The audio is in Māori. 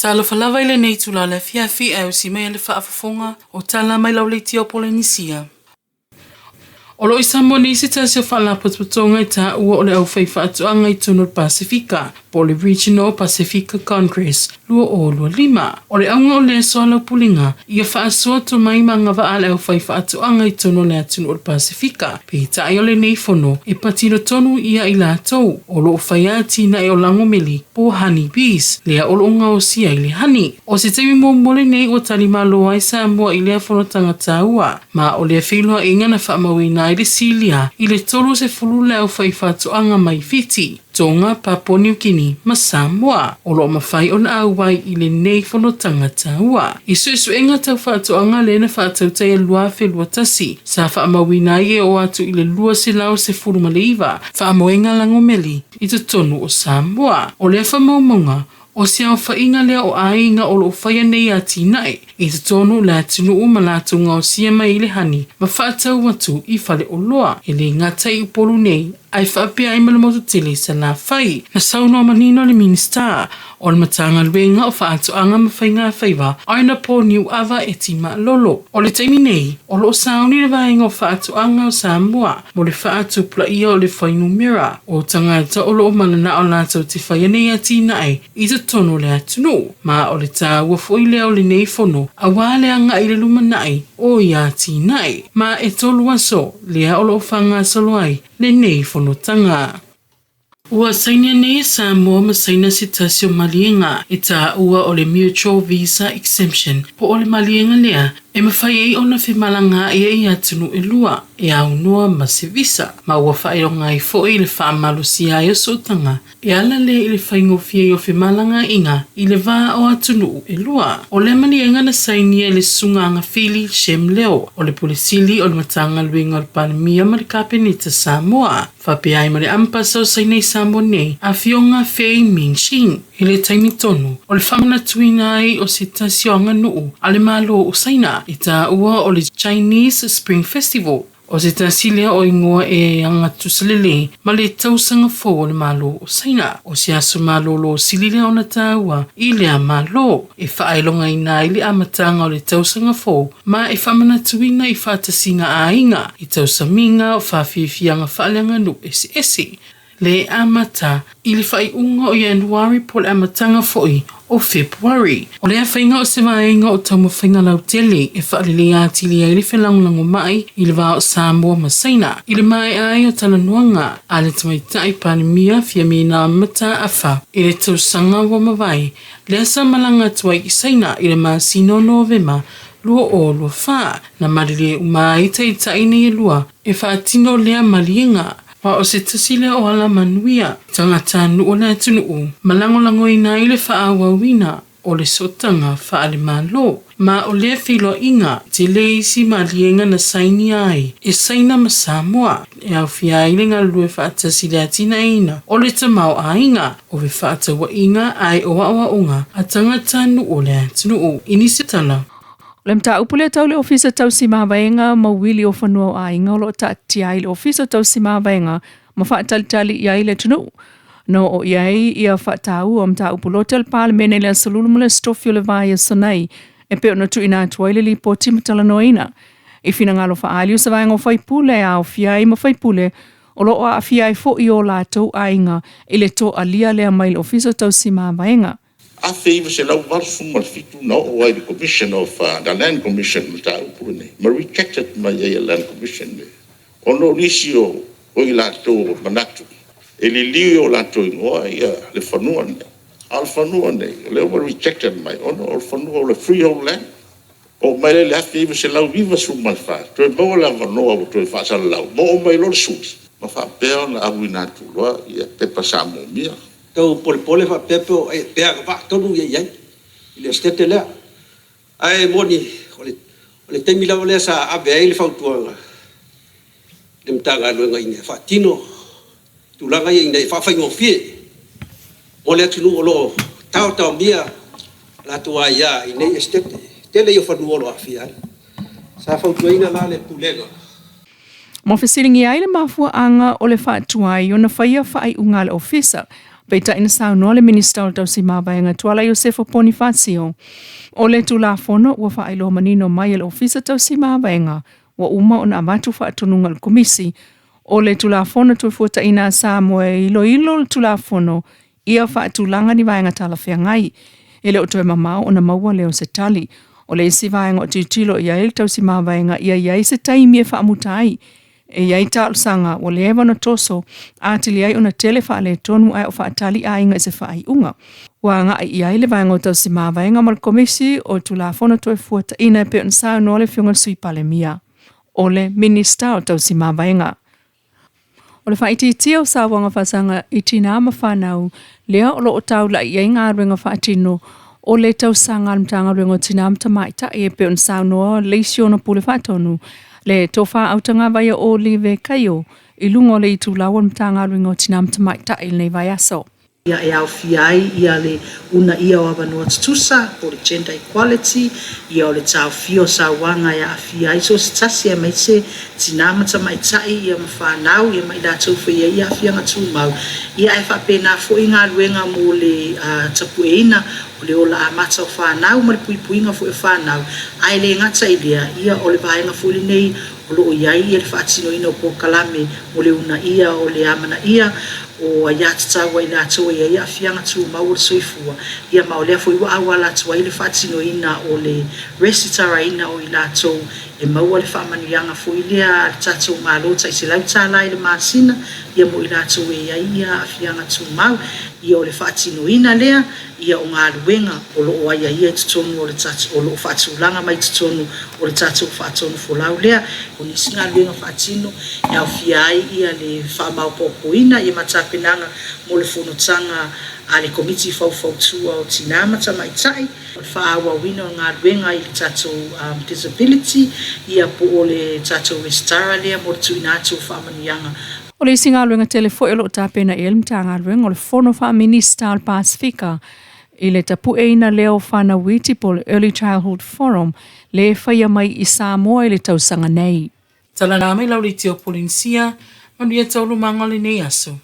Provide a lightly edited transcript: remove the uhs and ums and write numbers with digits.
Talo falava ile nei tula le fiafi au si mai le whaafafonga o tala mai lau leiti o Polenisia. O lo Samoan ni se tasio whala patpatonga i ta ua o le au whai whaatuanga i tunu Pasifika, Pole Regional Pacifica Congress, lua o lua lima. O le aunga o le soa lau pulinga, ia whaasua to mai manga wa ale au whai whaatuanga i tunu le atunu o Pasifika, pe ta ai o le nei fono, e patino tonu ia i la tau, o lo whai atina e o lango meli, po honey bees, lea o lo unga o sia i le honey. O se teimi mo mole nei o talima loa i Samoa i lea fono tangata ua, ma o lea whiloa inga na whaamawina i le silia, i le tolu se fulu le au whai whaatuanga mai fiti. Tonga Papua New Guinea ma Samoa. O lo mawhai o na auwai i le nei fono tangata ua. I su enga tau whaatoanga le na whaatau tai lua whelua tasi. Sa whaamawina i o atu i le lua se lau se fulu maleiva. Whaamoenga lango meli i te tonu o Samoa. O le whamaumonga o se au whainga lea o ainga o lo whaia nei a tinae. I te tonu la tunu o malatunga o sia mai i le hani. Ma whaatau watu i whale o loa. E le ngatai upolu nei. Ai whaapea ai malamoto tele sa la whai. Na sauno manino le minister. O le matanga luenga o whaatoanga mawhainga whaiva. Aina po niu ava e tima lolo. O le taimi nei. O lo sauni le vaenga o whaatoanga o Samoa. Mo le whaatupla ia o le whainu mira. O tangata o lo manana o lato te whaia nei a tinae. I te tono le atunu. Ma o le tā wafoi lea o le nei fono. A wale anga i le lumanai. O ia tinae. Ma e tolu aso. Lea o lo whanga solo ai. Le nei fono tanga. Ua sainia nei Samoa ma saina si tasio malienga e tā ua o le mutual visa exemption po o le malienga lea e mawhai ei ona whimalanga ia i atunu e lua e au noa ma se visa ma ua whai o ngai fo i le whaamalu si ai o sotanga e ala le i le whaingofia i o whimalanga inga i le vā o atunu e lua o le malienga na sainia le sunganga fili shem leo o le polisili o le matanga luenga o le panemia ma le kapenita Samoa whapea ai ma le ampasa o sainei Samoa nei a fionga fei ming shing i le taimi tonu o le whamana tuina ai o se tasionga nuu a le malo o saina i tā ua o le Chinese Spring Festival o se tasilea o ingoa e anga tusalele ma le tausanga fo o le malo o saina o se aso malo lo silile o na tā ua i le a malo e whaelonga ina i le amatanga o le tausanga fo ma e whamana tuina i whatasinga a inga i tausaminga o whawhiwhianga whaaleanga nu ese le amata i le whai unga o Januari po le amatanga foi o February. O le awhainga o se vaenga o tau mawhainga lau tele e whaalele ātili ai le whelangulango mai i le vā o Samoa masaina. I le mai ai o tala nuanga a le tamaitai panemia fia mina mata afa i le tausanga wa mawai. Le asa malanga tuai i saina i le masino novema lua o lua wha na marile umai tai nei lua e whaatino lea malienga. Wa o se tasile o ala manuia, tangata nu o le atunu malangolango ina i le whaawawina o le sotanga whaale malo. Ma o le whilo inga te le isi malienga na saini ai, e saina ma Samoa, e au fia i le ngalue whaatasile atina ina, o le tamau a inga, o we whaatawa inga ai o awa unga, a tangata nu o le atunu inisi tala. Le mta upule tau le ofisa tau si mawaenga ma wili o whanua o ainga o lo taati ai le ofisa tau si mawaenga ma whaatalitali i ai le tunu. No o iai ia whaatau o mta upulotel pāle mene le asalulu le stofio le vaia sanai e peo na tuina atuai le li po timatala noina. I fina ngalo whaali o sa vaenga o whaipule a o fiai ma whaipule o lo a fiai fo i o lātou ainga i le to alia lea mai le ofisa tau si mawaenga. A favor se lau varfu mal fitu no why the commission of the land commission ta upune ma rejected my land commission ono risio o ilato manatu ele lio lato no ia le fanua al fanua le rejected my ono al fanua le freehold land o mai le favor se lau viva su mal fa to bo la no to fa sa lau mo mai lo su ma fa pe na awina tu lo ia pe pasamo mia tau pole fa pepo e pea va tonu ye ye ile stete le ai moni ole temi la ole sa ave ile fa tuanga dem tanga lo ngai fa tino tu la ngai nei fa ngo fie ole tu lo tau mia la tua ya ine stete tele yo fa no lo afia sa fa tuina la le pulega mo fesilingi ai le mafua anga ole fa tuai ona fa ia fa ai unga le ofisa Peita ina saunoa le minista o le tausimawaenga tuala Iosefo Bonifacio. O le tulafono ua whaailoa manino mai le ofisa tausimawaenga wa uma ona amatu whaatununga le komisi. O le tulafono tuifuata ina Samoe ilo le tulafono ia whaatulanga ni waenga tala whiangai. Ele o toe mamau ona maua leo se tali. O le isi waenga o titilo ia ele tausimawaenga ia se taimi e whaamutai. E iai sanga o le ewa na toso atili ai ona tele whaale tonu ai o whaatali a inga se whaai unga. Wa nga iai le vaenga o tausimawaenga mal komisi o tulafono toe fuata ina e pe on sao no le whiunga sui palemia. O le minista o tausimawaenga. O le whaiti o sa wanga whasanga i tina ama whanau lea o lo o tau la iai ngā ruenga whaatino o le tausanga almtanga ruenga o tina amta maita e pe on sao no leisio na pule whaatonu. Le tofa autanga vai o live kaio I lungo le itu lawan mtanga ringo tinam tamai ta il nei vai aso. Ia e au fiai, ia le una ia o avanua tutusa, o le gender equality, ia o le tau fio sa wanga ia a fiai, so se tasi e meise tinama tamai tai, ia mawhanau, ia mai datou whaia ia a fianga tu mau. Ia e whapena fo inga luenga mo le tapueina, o le ola amata o whanau, ma le puipuinga fo e whanau. Ai le ngata idea, ia o le vaenga fuli nei, o lo iai, ia le whaatino ina o pokalame, o le una ia, o le amana ia, o ia tatawa I lātou ia a fianga tu mau o soifua. Ia maolea fo iwa awa lātou le whaatino ina o le resitara ina o I lātou e maua le whaamanianga fo ilea tātou mālota I se lau tāla I le māsina. Ia mo I lātou ia a fianga tu mau. Ia o le whaatino ina lea, ia o ngā luenga o lo aia ia tutonu o le tātou, o lo whaatulanga mai tutonu o le tātou whaatonu fo lau lea. O nisi ngā luenga whaatino, ia o fiai ia le whaamau pōpo ina, ia matapenanga mo le whonotanga a le komiti FOU tua o tinama tamaitai. O le whaawa wina o ngā luenga I le tātou disability, ia po o le tātou restara lea mo le tuina atu whaamanianga. O le isi ngā luenga telefo e lo tāpena e elmta ngā luenga o le whono wha minista al Pasifika I le tapu e ina leo whana witi po le Early Childhood Forum le whaia mai I Samoa I le tausanga nei. Tala nā mai lauriti o Polinsia, manuia taulu mangale nei aso.